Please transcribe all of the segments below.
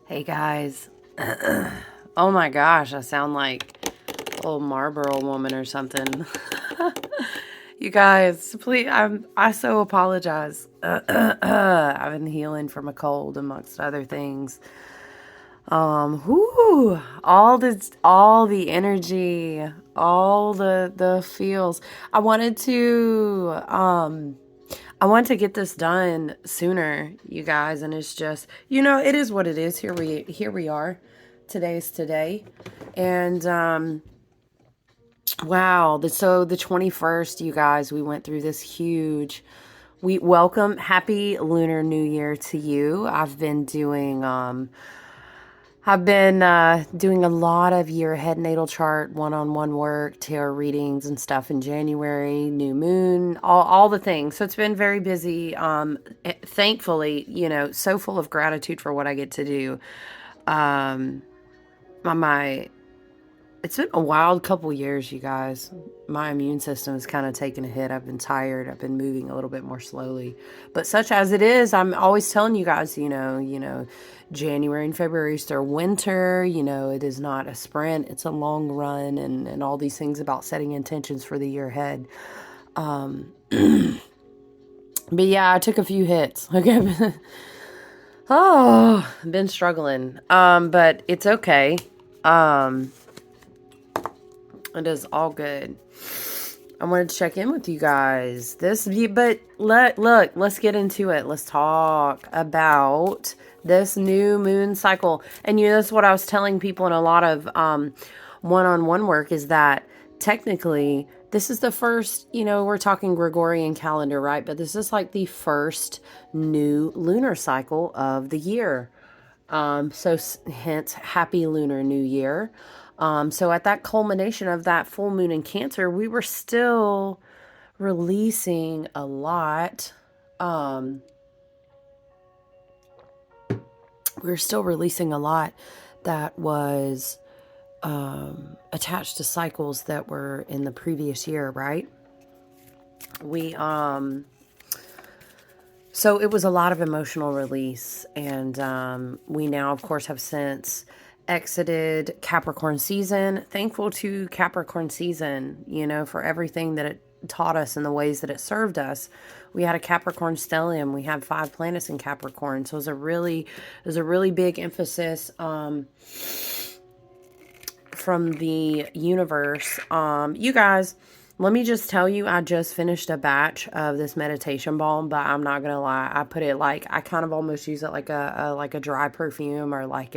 Hey guys. Oh my gosh, I sound like old Marlboro woman or something. You guys, please, I so apologize. I've been healing from a cold amongst other things. All the energy, all the feels. I wanted to I want to get this done sooner, you guys, and it's just, it is what it is. Here we are. Today's today. And wow, so the 21st, you guys, we went through this huge we welcome happy Lunar New Year to you. I've been doing a lot of year ahead natal chart, one-on-one work, tarot readings and stuff in January, new moon, all the things. So it's been very busy. Thankfully, so full of gratitude for what I get to do. Um, my It's been a wild couple years, you guys. My immune system has kind of taken a hit. I've been tired. I've been moving a little bit more slowly. But such as it is, I'm always telling you guys, January and February is their winter. It is not a sprint. It's a long run and all these things about setting intentions for the year ahead. But yeah, I took a few hits. Okay. Oh, I've been struggling. But it's okay. It is all good. I wanted to check in with you guys. Let's get into it. Let's talk about this new moon cycle. And that's what I was telling people in a lot of one-on-one work is that technically this is the first, we're talking Gregorian calendar, right? But this is like the first new lunar cycle of the year. So hence happy Lunar New Year. So at that culmination of that full moon in Cancer, we were still releasing a lot. We were still releasing a lot that was attached to cycles that were in the previous year, right? So it was a lot of emotional release, and we now, of course, have since exited Capricorn season. Thankful to Capricorn season, for everything that it taught us and the ways that it served us. We had a Capricorn stellium. We had 5 planets in Capricorn, so it was a really big emphasis from the universe. You guys, let me just tell you, I just finished a batch of this meditation balm, but I'm not gonna lie, I put it I kind of almost use it like a dry perfume, or like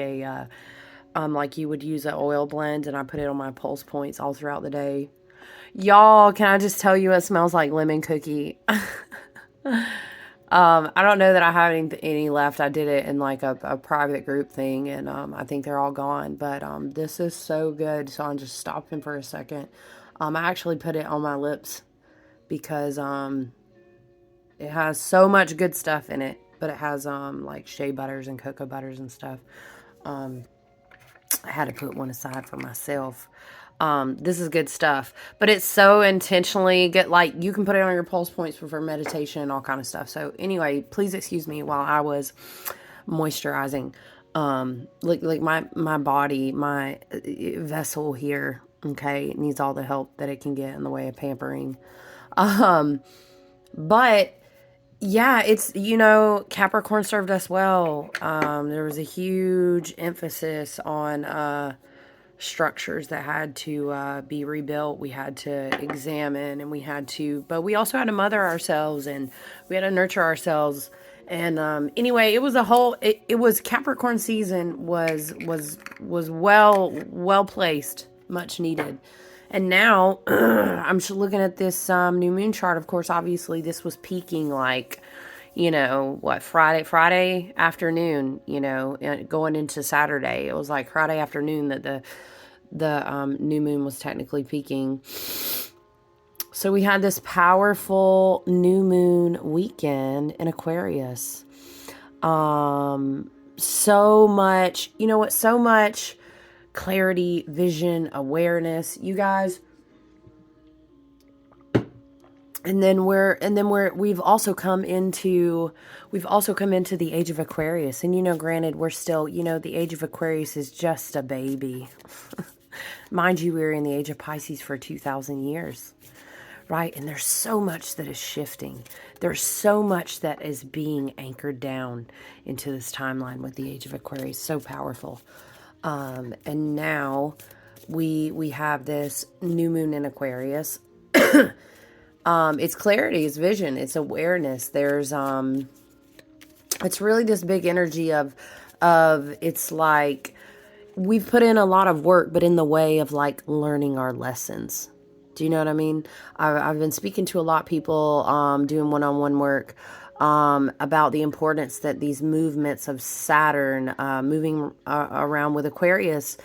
like you would use an oil blend, and I put it on my pulse points all throughout the day. Y'all, can I just tell you, it smells like lemon cookie. I don't know that I have any left. I did it in like a private group thing, and I think they're all gone. But this is so good. So I'm just stopping for a second. I actually put it on my lips because it has so much good stuff in it. But it has like shea butters and cocoa butters and stuff. I had to put one aside for myself. This is good stuff, but it's so intentionally good. Like, you can put it on your pulse points for meditation and all kind of stuff. So anyway, please excuse me while I was moisturizing. Like my body, my vessel here, okay, needs all the help that it can get in the way of pampering. But yeah, it's, Capricorn served us well. There was a huge emphasis on structures that had to be rebuilt. We had to examine, and but we also had to mother ourselves, and we had to nurture ourselves. And anyway, it was Capricorn season was well placed, much needed. And now I'm just looking at this new moon chart. Of course, obviously this was peaking like, Friday afternoon, going into Saturday. It was like Friday afternoon that the new moon was technically peaking. So we had this powerful new moon weekend in Aquarius. So much, so much clarity, vision, awareness. You guys, we've also come into the age of Aquarius. And, granted, we're still, the age of Aquarius is just a baby. Mind you, we're in the age of Pisces for 2,000 years, right? And there's so much that is shifting. There's so much that is being anchored down into this timeline with the age of Aquarius. So powerful. And now we have this new moon in Aquarius. It's clarity, it's vision, it's awareness. There's it's really this big energy of it's like we've put in a lot of work, but in the way of like learning our lessons. Do you know what I mean? I've been speaking to a lot of people, doing one-on-one work, about the importance that these movements of Saturn, moving around with Aquarius,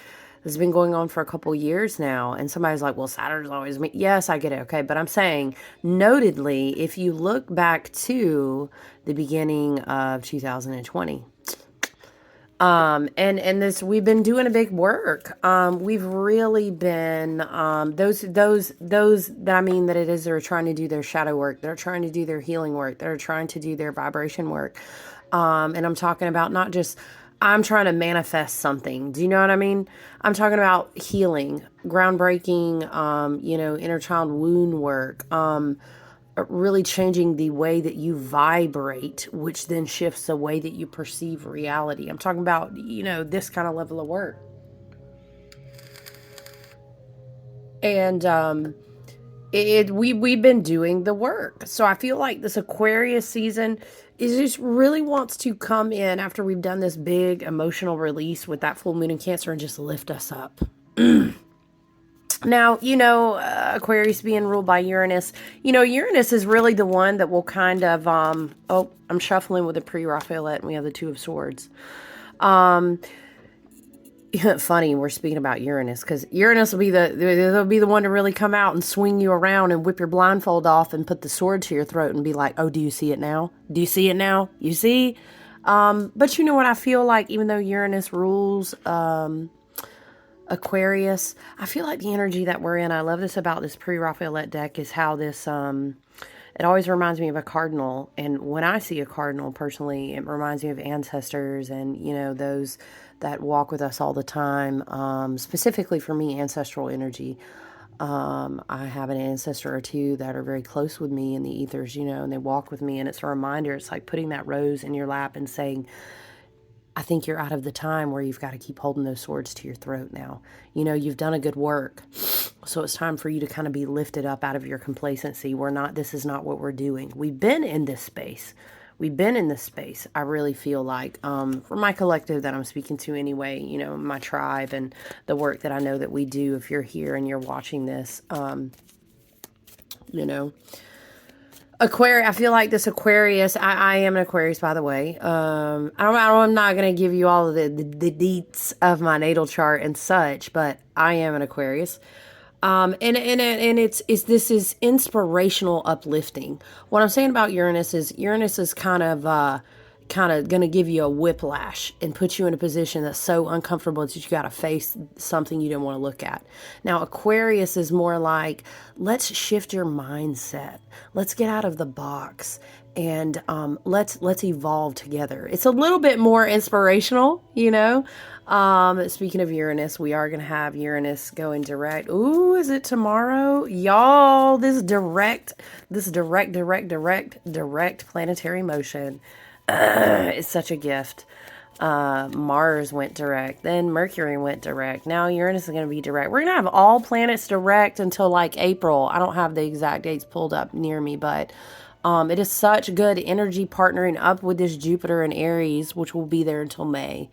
has been going on for a couple years now. And somebody's like, well, Saturn's always me. Yes, I get it. Okay. But I'm saying, notedly, if you look back to the beginning of 2020, and this, we've been doing a big work. We've really been, those that I mean that it is, they're trying to do their shadow work. They're trying to do their healing work. They're trying to do their vibration work. And I'm talking about not just, I'm trying to manifest something. Do you know what I mean? I'm talking about healing, groundbreaking, inner child wound work, really changing the way that you vibrate, which then shifts the way that you perceive reality. I'm talking about, this kind of level of work. And we've been doing the work. So I feel like this Aquarius season is just really wants to come in after we've done this big emotional release with that full moon in Cancer and just lift us up. Now, Aquarius being ruled by Uranus, Uranus is really the one that will kind of, I'm shuffling with a pre-Raphaelite and we have the Two of Swords. Funny, we're speaking about Uranus because Uranus will be they'll be the one to really come out and swing you around and whip your blindfold off and put the sword to your throat and be like, oh, do you see it now? Do you see it now? You see? But you know what I feel like, even though Uranus rules, Aquarius, I feel like the energy that we're in, I love this about this pre-Raphaelite deck, is how this, it always reminds me of a cardinal. And when I see a cardinal, personally, it reminds me of ancestors and, those that walk with us all the time. Specifically for me, ancestral energy. I have an ancestor or two that are very close with me in the ethers, and they walk with me. And it's a reminder, it's like putting that rose in your lap and saying, I think you're out of the time where you've got to keep holding those swords to your throat now. You've done a good work. So it's time for you to kind of be lifted up out of your complacency. This is not what we're doing. We've been in this space. I really feel like, for my collective that I'm speaking to anyway, my tribe and the work that I know that we do. If you're here and you're watching this, Aquarius, I feel like this Aquarius, I am an Aquarius, by the way. I'm not going to give you all of the deets of my natal chart and such, but I am an Aquarius. And this is inspirational uplifting. What I'm saying about Uranus is kind of going to give you a whiplash and put you in a position that's so uncomfortable that you got to face something you don't want to look at. Now, Aquarius is more like, let's shift your mindset. Let's get out of the box and let's evolve together. It's a little bit more inspirational, Speaking of Uranus, we are going to have Uranus going direct. Ooh, is it tomorrow? Y'all, this direct planetary motion. It's such a gift. Mars went direct, then Mercury went direct. Now Uranus is going to be direct. We're going to have all planets direct until like April. I don't have the exact dates pulled up near me, but it is such good energy partnering up with this Jupiter and Aries, which will be there until May.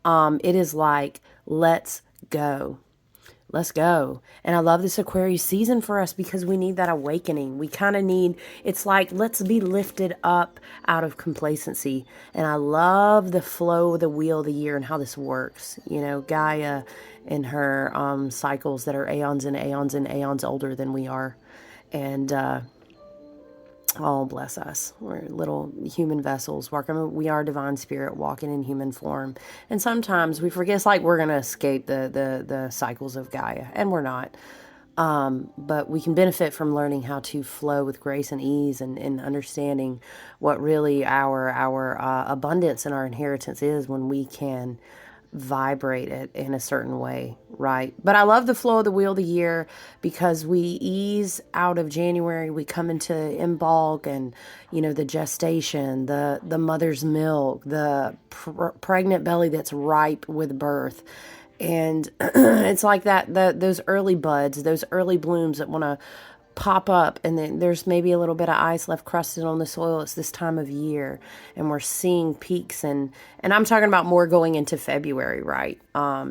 It is like, let's go. Let's go. And I love this Aquarius season for us because we need that awakening. We kind of need, it's like, let's be lifted up out of complacency. And I love the flow of the wheel of the year and how this works. Gaia and her cycles that are aeons and aeons and aeons older than we are. And oh, bless us. We're little human vessels. We are divine spirit walking in human form. And sometimes we forget, it's like we're going to escape the cycles of Gaia. And we're not. But we can benefit from learning how to flow with grace and ease, and understanding what really our abundance and our inheritance is when we can vibrate it in a certain way, right? But I love the flow of the wheel of the year, because we ease out of January, we come into Imbolc, and the gestation, the mother's milk, the pregnant belly that's ripe with birth. And it's like those early buds, those early blooms that want to pop up, and then there's maybe a little bit of ice left crusted on the soil. It's this time of year, and we're seeing peaks, and I'm talking about more going into February, right? I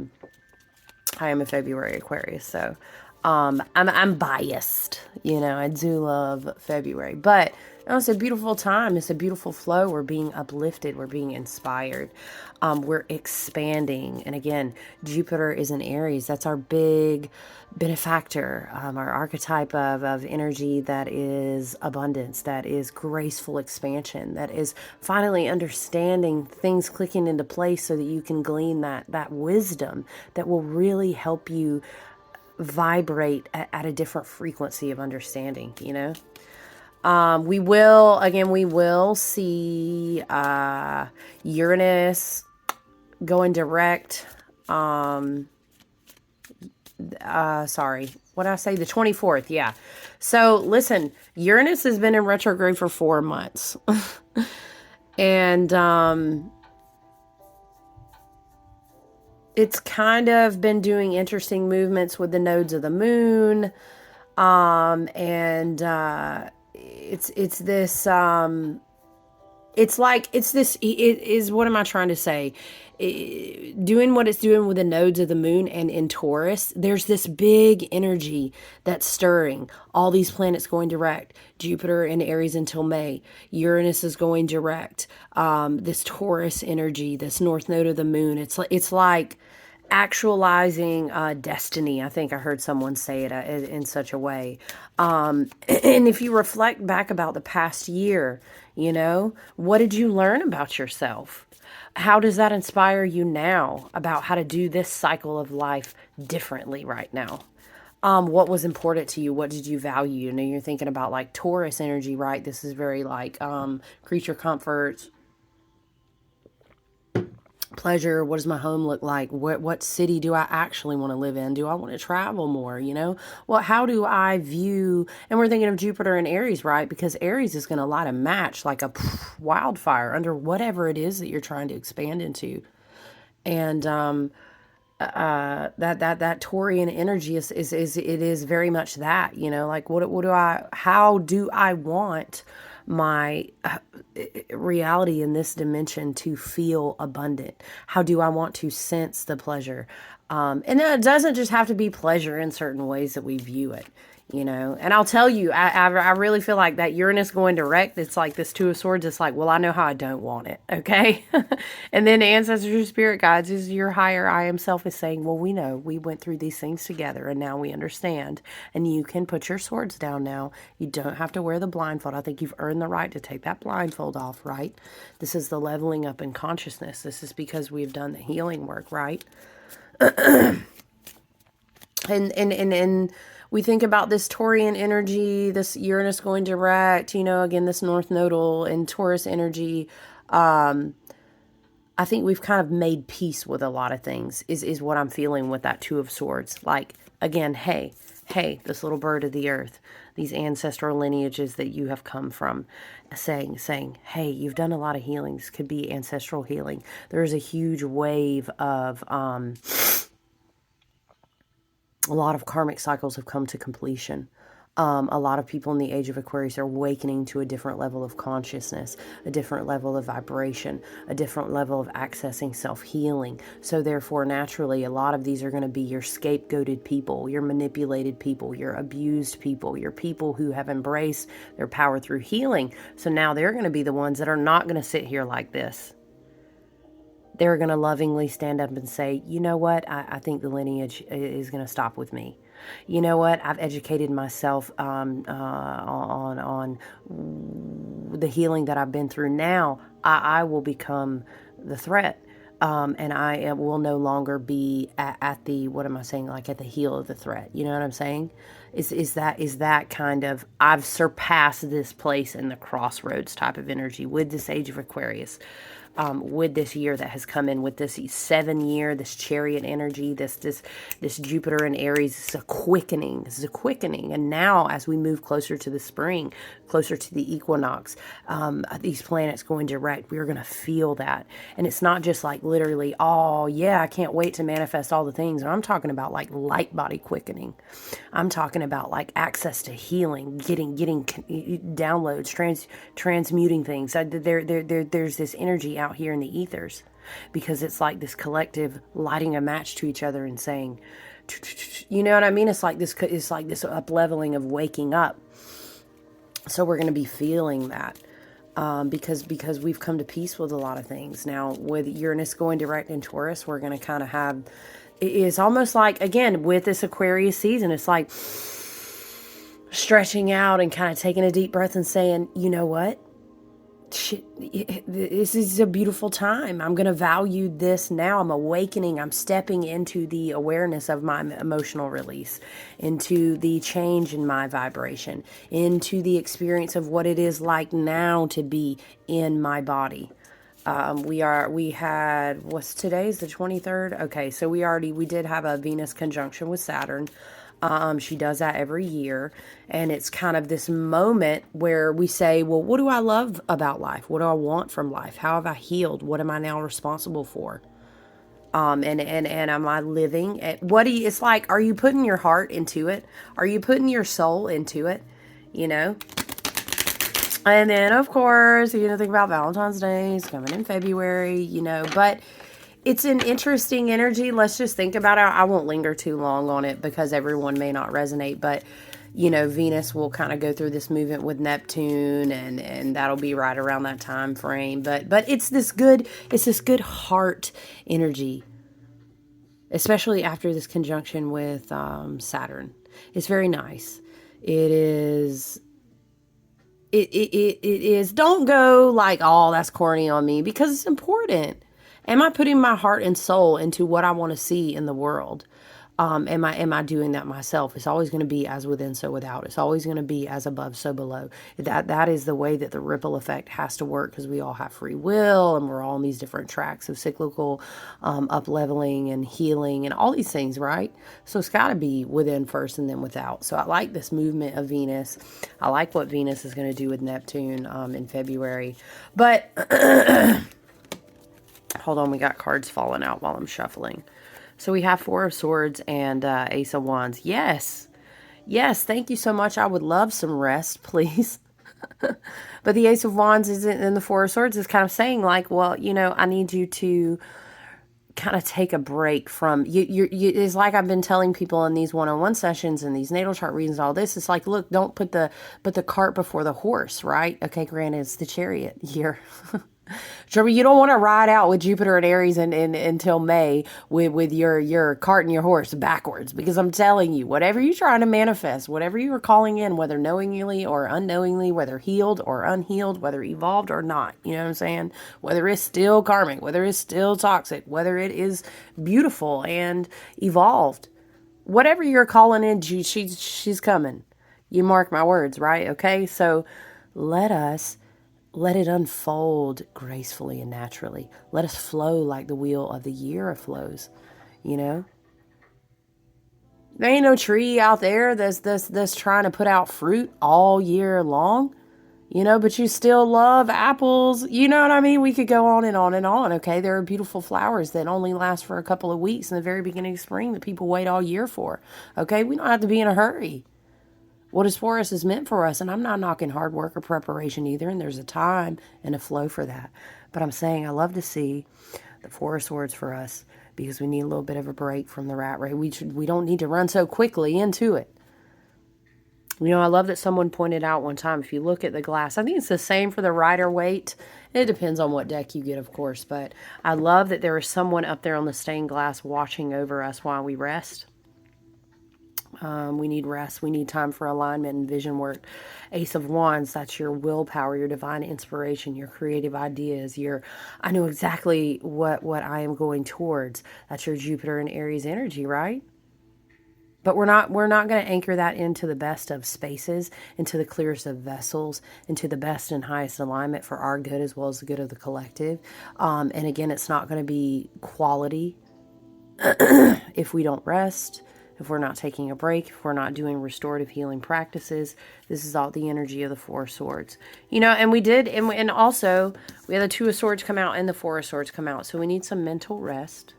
am a February Aquarius, so I'm biased. I do love February, but it's a beautiful time. It's a beautiful flow. We're being uplifted. We're being inspired. We're expanding. And again, Jupiter is in Aries. That's our big benefactor, our archetype of energy that is abundance, that is graceful expansion, that is finally understanding things clicking into place so that you can glean that wisdom that will really help you vibrate at a different frequency of understanding. We will see Uranus going direct. Sorry, what did I say? The 24th. Yeah. So listen, Uranus has been in retrograde for 4 months. And it's kind of been doing interesting movements with the nodes of the moon. And it's this, it is, what am I trying to say? Doing what it's doing with the nodes of the moon and in Taurus, there's this big energy that's stirring. All these planets going direct. Jupiter in Aries until May. Uranus is going direct. This Taurus energy, this north node of the moon. It's like actualizing destiny. I think I heard someone say it in such a way. And if you reflect back about the past year, what did you learn about yourself? How does that inspire you now about how to do this cycle of life differently right now? What was important to you? What did you value? You're thinking about like Taurus energy, right? This is very like creature comforts, pleasure. What does my home look like? What city do I actually want to live in? Do I want to travel more? How do I view? And we're thinking of Jupiter and Aries, right? Because Aries is going to light a match like a wildfire under whatever it is that you're trying to expand into. And that Taurian energy is very much that. Like how do I want my reality in this dimension to feel abundant? How do I want to sense the pleasure? And it doesn't just have to be pleasure in certain ways that we view it. And I'll tell you, I really feel like that Uranus going direct, it's like this Two of Swords. It's like, well, I know how I don't want it. Okay. And then the ancestors, spirit guides, is your higher I am self is saying, well, we know we went through these things together and now we understand, and you can put your swords down now. You don't have to wear the blindfold. I think you've earned the right to take that blindfold off, right? This is the leveling up in consciousness. This is because we've done the healing work, right? And we think about this Taurian energy, this Uranus going direct, again, this North Nodal and Taurus energy. I think we've kind of made peace with a lot of things, is what I'm feeling with that Two of Swords. Like, again, hey, this little bird of the earth, these ancestral lineages that you have come from, saying, hey, you've done a lot of healings. Could be ancestral healing. There's a huge wave of, a lot of karmic cycles have come to completion. A lot of people in the age of Aquarius are awakening to a different level of consciousness, a different level of vibration, a different level of accessing self-healing. So therefore, naturally, a lot of these are going to be your scapegoated people, your manipulated people, your abused people, your people who have embraced their power through healing. So now they're going to be the ones that are not going to sit here like this. They're going to lovingly stand up and say, you know what, I think the lineage is going to stop with me. You know what, I've educated myself on the healing that I've been through. Now I will become the threat. And will no longer be at the, what am I saying, like at the heel of the threat. You know what I'm saying? Is that kind of, I've surpassed this place in the crossroads type of energy with this age of Aquarius. With this year that has come in, with this 7 year, this chariot energy, this Jupiter in Aries, this is a quickening. This is a quickening. And now, as we move closer to the spring, closer to the equinox, these planets going direct, we're going to feel that. And it's not just like literally, oh yeah, I can't wait to manifest all the things. And I'm talking about like light body quickening. I'm talking about like access to healing, getting downloads, transmuting things. There's this energy out here in the ethers, because it's like this collective lighting a match to each other and saying, you know what I mean? It's like this up leveling of waking up. So we're going to be feeling that. Because we've come to peace with a lot of things. Now, with Uranus going direct in Taurus, we're going to kind of have, it's almost like, again, with this Aquarius season, it's like stretching out and kind of taking a deep breath and saying, you know what? Shit, this is a beautiful time. I'm going to value this now. I'm awakening. I'm stepping into the awareness of my emotional release, into the change in my vibration, into the experience of what it is like now to be in my body. We had, what's today's the 23rd? Okay. So we did have a Venus conjunction with Saturn. She does that every year. And it's kind of this moment where we say, well, what do I love about life? What do I want from life? How have I healed? What am I now responsible for? And am I living at, it's like, are you putting your heart into it? Are you putting your soul into it? You know? And then of course, think about Valentine's Day is coming in February, but it's an interesting energy. Let's just think about it. I won't linger too long on it because everyone may not resonate, but Venus will kind of go through this movement with Neptune, and that'll be right around that time frame. But it's this good heart energy, especially after this conjunction with Saturn. It's very nice. It is. It is. Don't go like, oh, that's corny on me, because it's important. Am I putting my heart and soul into what I want to see in the world? Am I doing that myself? It's always going to be as within, so without. It's always going to be as above, so below. That is the way that the ripple effect has to work, because we all have free will, and we're all on these different tracks of cyclical up-leveling and healing and all these things, right? So it's got to be within first and then without. So I like this movement of Venus. I like what Venus is going to do with Neptune in February. But hold on, we got cards falling out while I'm shuffling. So we have Four of Swords and Ace of Wands. Yes. Yes, thank you so much. I would love some rest, please. But the Ace of Wands and the Four of Swords is kind of saying like, well, I need you to kind of take a break from you. It's like I've been telling people in these one-on-one sessions and these natal chart readings, all this. It's like, look, don't put the cart before the horse, right? Okay, granted, it's the chariot here. You don't want to ride out with Jupiter and Aries until May with your cart and your horse backwards, because I'm telling you, whatever you're trying to manifest, whatever you are calling in, whether knowingly or unknowingly, whether healed or unhealed, whether evolved or not, you know what I'm saying? Whether it's still karmic, whether it's still toxic, whether it is beautiful and evolved, whatever you're calling in, she's coming. You mark my words, right? Okay, so let it unfold gracefully and naturally. Let us flow like the wheel of the year flows, There ain't no tree out there that's trying to put out fruit all year long, but you still love apples. You know what I mean? We could go on and on and on, okay? There are beautiful flowers that only last for a couple of weeks in the very beginning of spring that people wait all year for, okay? We don't have to be in a hurry. What is for us is meant for us. And I'm not knocking hard work or preparation either. And there's a time and a flow for that. But I'm saying I love to see the Four of Swords for us, because we need a little bit of a break from the rat race. We don't need to run so quickly into it. I love that someone pointed out one time, if you look at the glass, I think it's the same for the Rider-Waite. It depends on what deck you get, of course. But I love that there is someone up there on the stained glass watching over us while we rest. We need rest. We need time for alignment and vision work. Ace of Wands, that's your willpower, your divine inspiration, your creative ideas, I know exactly what I am going towards. That's your Jupiter and Aries energy, right? But we're not going to anchor that into the best of spaces, into the clearest of vessels, into the best and highest alignment for our good as well as the good of the collective. And again, it's not going to be quality if we don't rest, if we're not taking a break, if we're not doing restorative healing practices. This is all the energy of the Four of Swords. You know, and we did, and also we had the Two of Swords come out and the Four of Swords come out. So we need some mental rest.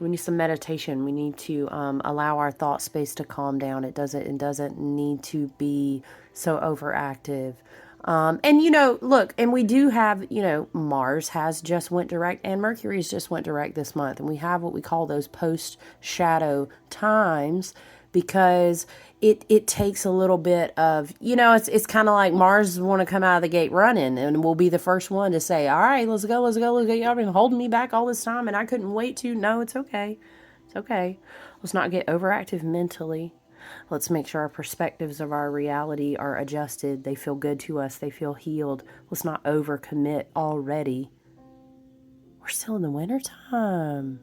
We need some meditation. We need to allow our thought space to calm down. It doesn't need to be so overactive. And you know, look, and we do have, you know, Mars has just went direct and Mercury's just went direct this month. And we have what we call those post shadow times, because it takes a little bit of, you know, it's kind of like Mars want to come out of the gate running and we'll be the first one to say, all right, let's go. Y'all been holding me back all this time and I couldn't wait to. No, it's okay. It's okay. Let's not get overactive mentally. Let's make sure our perspectives of our reality are adjusted. They feel good to us. They feel healed. Let's not overcommit already. We're still in the wintertime.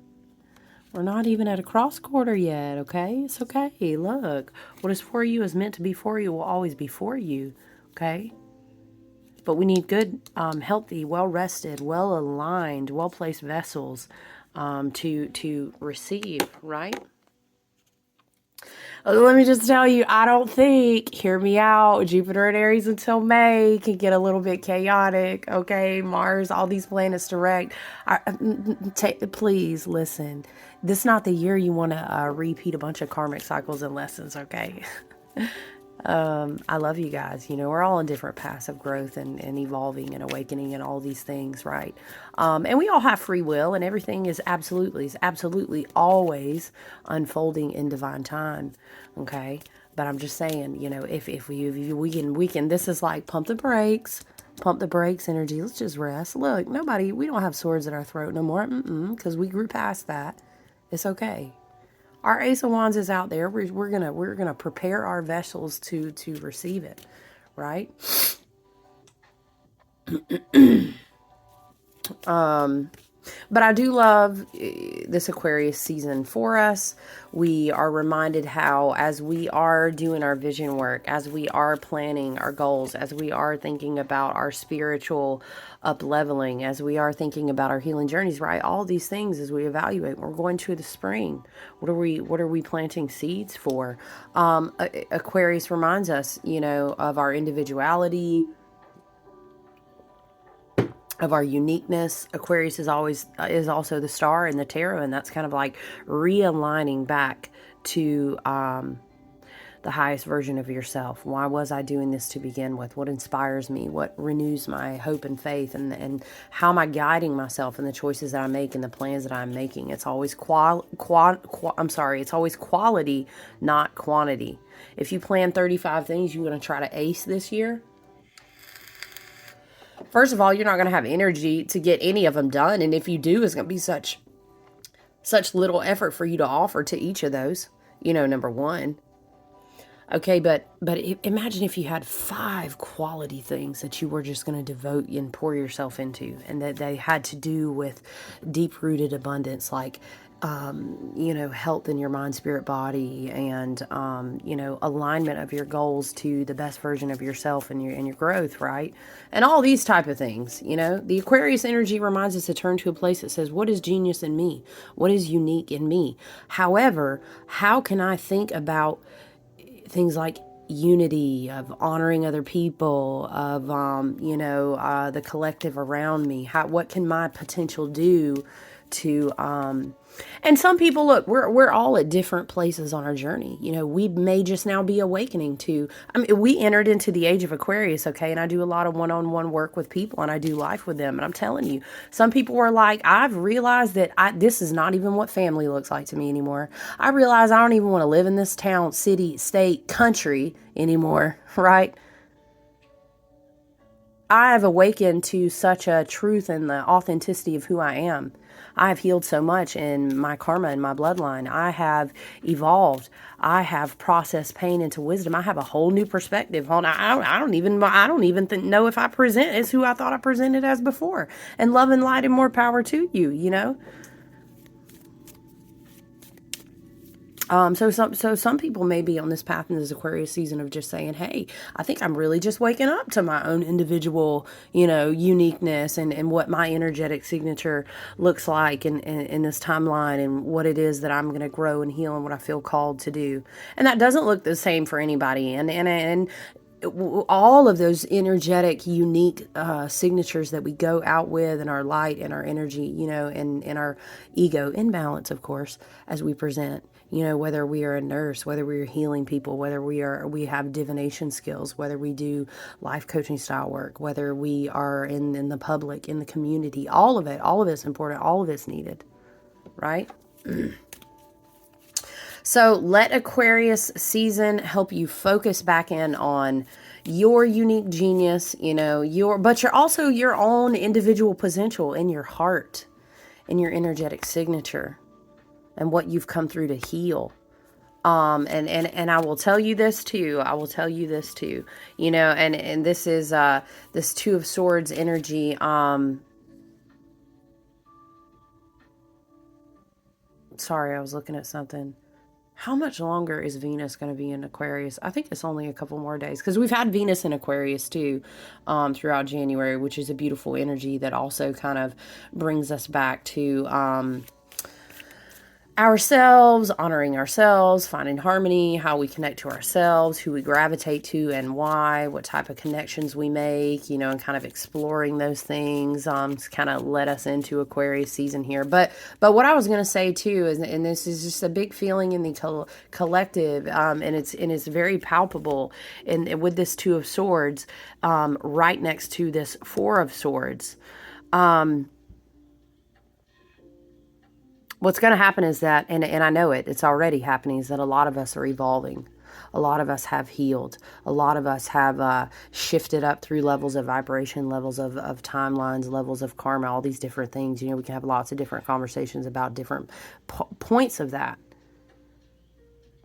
We're not even at a cross quarter yet, okay? It's okay. Look, what is for you is meant to be for you, will always be for you, okay? But we need good, healthy, well-rested, well-aligned, well-placed vessels to receive, right? Let me just tell you, I don't think, hear me out, Jupiter and Aries until May can get a little bit chaotic, okay? Mars, all these planets direct. Please listen. This is not the year you want to repeat a bunch of karmic cycles and lessons, okay? I love you guys. You know, we're all on different paths of growth and evolving and awakening and all these things, right? And we all have free will, and everything is absolutely always unfolding in divine time, okay? But I'm just saying, you know, if we can, this is like pump the brakes energy. Let's just rest. Look, we don't have swords at our throat no more, because we grew past that. It's okay. Our Ace of Wands is out there. We're gonna prepare our vessels to receive it, right? But I do love this Aquarius season for us. We are reminded how, as we are doing our vision work, as we are planning our goals, as we are thinking about our spiritual up-leveling, as we are thinking about our healing journeys, right? All these things as we evaluate. We're going to the spring. What are we planting seeds for? Aquarius reminds us, you know, of our individuality, of our uniqueness. Aquarius is also the star in the tarot, and that's kind of like realigning back to the highest version of yourself. Why was I doing this to begin with? What inspires me? What renews my hope and faith? And how am I guiding myself in the choices that I make and the plans that I'm making? It's always it's always quality, not quantity. If you plan 35 things you're going to try to ace this year, first of all, you're not going to have energy to get any of them done. And if you do, it's going to be such little effort for you to offer to each of those, you know, number one. Okay, but imagine if you had 5 quality things that you were just going to devote and pour yourself into, and that they had to do with deep-rooted abundance, like, you know, health in your mind, spirit, body, and, you know, alignment of your goals to the best version of yourself and your growth, right? And all these type of things, you know. The Aquarius energy reminds us to turn to a place that says, what is genius in me? What is unique in me? However, how can I think about things like unity, of honoring other people, of, you know, the collective around me? What can my potential do to, and some people, look, we're all at different places on our journey. You know, we may just now be awakening to, I mean, we entered into the age of Aquarius, okay, and I do a lot of one-on-one work with people, and I do life with them, and I'm telling you, some people were like, I've realized that this is not even what family looks like to me anymore. I realize I don't even want to live in this town, city, state, country anymore, right? I have awakened to such a truth and the authenticity of who I am. I have healed so much in my karma and my bloodline. I have evolved. I have processed pain into wisdom. I have a whole new perspective on. I don't even know if I present as who I thought I presented as before. And love and light and more power to you. You know. So some people may be on this path in this Aquarius season of just saying, hey, I think I'm really just waking up to my own individual, uniqueness and what my energetic signature looks like in this timeline and what it is that I'm going to grow and heal and what I feel called to do. And that doesn't look the same for anybody. And all of those energetic, unique signatures that we go out with in our light and our energy, and in our ego, in balance, of course, as we present. Whether we are a nurse, whether we are healing people, whether we have divination skills, whether we do life coaching style work, whether we are in the public, in the community, all of it's important, all of it's needed, right? So let Aquarius season help you focus back in on your unique genius, but you're also your own individual potential in your heart, in your energetic signature, and what you've come through to heal. And I will tell you this too. And this is this Two of Swords energy. Sorry, I was looking at something. How much longer is Venus going to be in Aquarius? I think it's only a couple more days because we've had Venus in Aquarius too throughout January, which is a beautiful energy that also kind of brings us back to ourselves, honoring ourselves, finding harmony, how we connect to ourselves, who we gravitate to and why, what type of connections we make, and kind of exploring those things kind of led us into Aquarius season here. But what I was going to say too is, and this is just a big feeling in the collective, and it's very palpable with this Two of Swords right next to this Four of Swords. What's going to happen is that, and I know it's already happening, is that a lot of us are evolving. A lot of us have healed. A lot of us have shifted up through levels of vibration, levels of timelines, levels of karma, all these different things. We can have lots of different conversations about different points of that.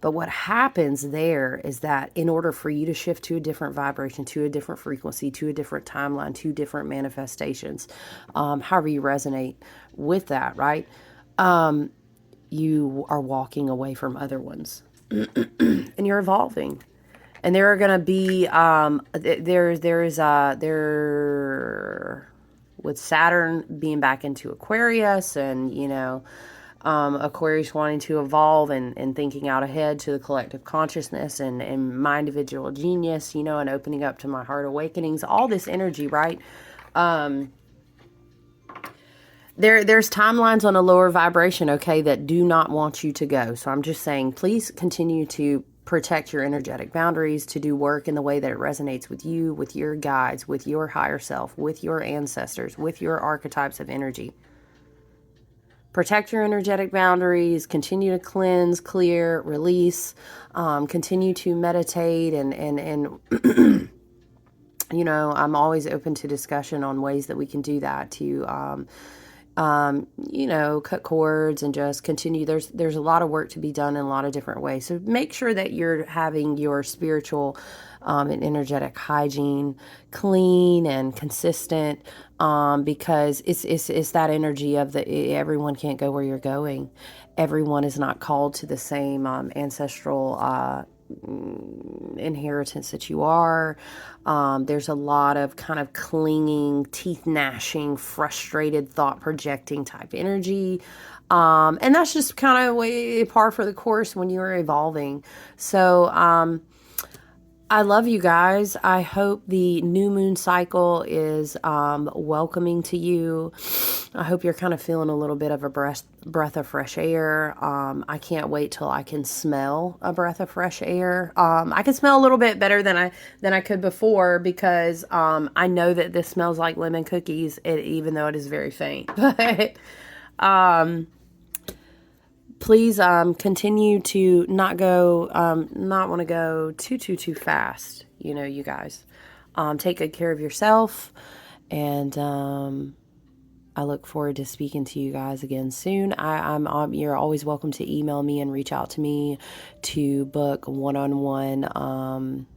But what happens there is that in order for you to shift to a different vibration, to a different frequency, to a different timeline, to different manifestations, however you resonate with that, right? You are walking away from other ones and you're evolving. And there are going to be, with Saturn being back into Aquarius and, Aquarius wanting to evolve and thinking out ahead to the collective consciousness and my individual genius, and opening up to my heart awakenings, all this energy, right? There's timelines on a lower vibration, okay, that do not want you to go. So I'm just saying, please continue to protect your energetic boundaries, to do work in the way that it resonates with you, with your guides, with your higher self, with your ancestors, with your archetypes of energy. Protect your energetic boundaries, continue to cleanse, clear, release, continue to meditate and I'm always open to discussion on ways that we can do that to cut cords and just continue. There's a lot of work to be done in a lot of different ways. So make sure that you're having your spiritual and energetic hygiene clean and consistent, because it's that energy of everyone can't go where you're going. Everyone is not called to the same ancestral inheritance that you are. There's a lot of kind of clinging, teeth gnashing, frustrated, thought projecting type energy. And that's just kind of way par for the course when you are evolving. So, I love you guys. I hope the new moon cycle is welcoming to you. I hope you're kind of feeling a little bit of a breath of fresh air. I can't wait till I can smell a breath of fresh air. I can smell a little bit better than I could before, because I know that this smells like lemon cookies, even though it is very faint. But please continue to not want to go too fast. You guys take good care of yourself, and I look forward to speaking to you guys again soon. You're always welcome to email me and reach out to me to book one-on-one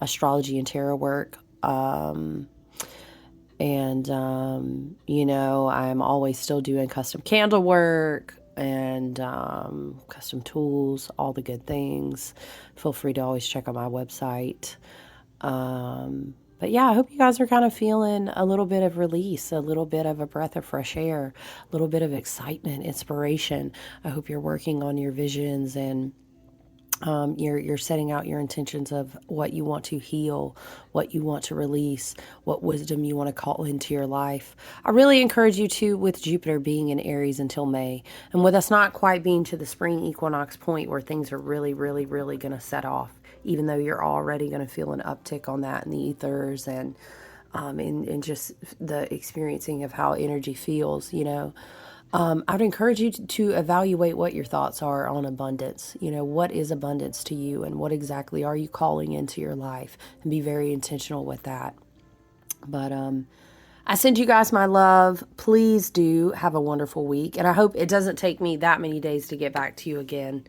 astrology and tarot work. You know, I'm always still doing custom candle work and custom tools, all the good things. Feel free to always check out my website. But yeah, I hope you guys are kind of feeling a little bit of release, a little bit of a breath of fresh air, a little bit of excitement, inspiration. I hope you're working on your visions and you're setting out your intentions of what you want to heal, what you want to release, what wisdom you want to call into your life. I really encourage you to, with Jupiter being in Aries until May, and with us not quite being to the spring equinox point where things are really, really, really going to set off, even though you're already going to feel an uptick on that in the ethers and in just the experiencing of how energy feels, you know. I would encourage you to evaluate what your thoughts are on abundance. You know, what is abundance to you and what exactly are you calling into your life, and be very intentional with that. But I send you guys my love. Please do have a wonderful week. And I hope it doesn't take me that many days to get back to you again.